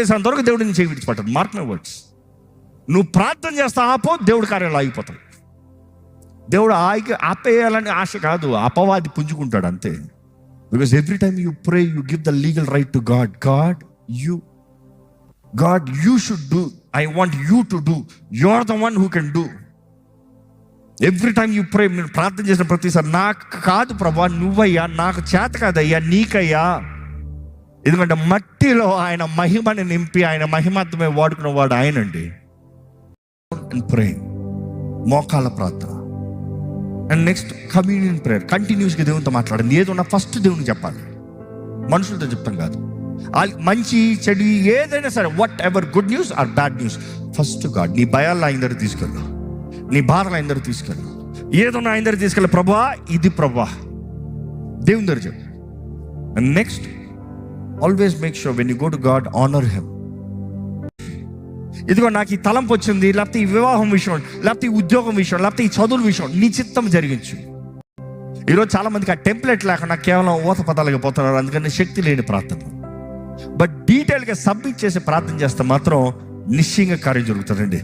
చేసేంత వరకు దేవుడిని చేయి విడిచిపెట్టదు. Mark my words. నువ్వు ప్రార్థన చేస్తా ఆపో, దేవుడి కార్యాలు ఆగిపోతాడు. దేవుడు ఆపేయాలని ఆశ కాదు, అపవాది పుంజుకుంటాడు అంతే. Because every time you pray you give the legal right to God. God you should do, I want you to do, you are the one who can do. Every time you pray, మీరు ప్రార్థన చేసిన ప్రతిసారి నాకు కాదు ప్రభా, నువ్వయ్యా, నాకు చేత కాదయ్యా, నీకయ్యా. ఎందుకంటే మట్టిలో ఆయన మహిమని నింపి ఆయన మహిమాత్మే వాడుకున్న వాడు ఆయనండి. అండ్ ప్రే, మోకాళ్ళ ప్రార్థన. And next communion prayer. కంటిన్యూస్గా దేవునితో మాట్లాడండి. ఏదన్నా ఫస్ట్ దేవునికి చెప్పాలి, మనుషులతో చెప్తాం కాదు. మంచి చెడు ఏదైనా సరే, whatever, good news or bad news, first God. నీ భయాల్లో ఆయన దగ్గర తీసుకెళ్ళు, నీ బాధలు ఆయన దగ్గర తీసుకెళ్ళు, ఏదన్నా ఆయన దగ్గర తీసుకెళ్ళి, ప్రభా ఇది ప్రభా, దేవుని దగ్గర చెప్పు. And next always make sure when you go to God, honour him. ఇదిగో నాకు ఈ తలంపు వచ్చింది, లేకపోతే ఈ వివాహం విషయం, లేకపోతే ఈ ఉద్యోగం విషయం, లేకపోతే ఈ చదువుల విషయం, నీ చిత్తం జరిగించు. ఈరోజు చాలా మందికి ఆ టెంప్లెట్ లేకుండా కేవలం ఊత పదాలుగా పోతున్నారు, అందుకని శక్తి లేని ప్రార్థన. బట్ డీటెయిల్గా సబ్మిట్ చేసి ప్రార్థన చేస్తే మాత్రం నిశ్చయంగా కార్యం జరుగుతుందండి.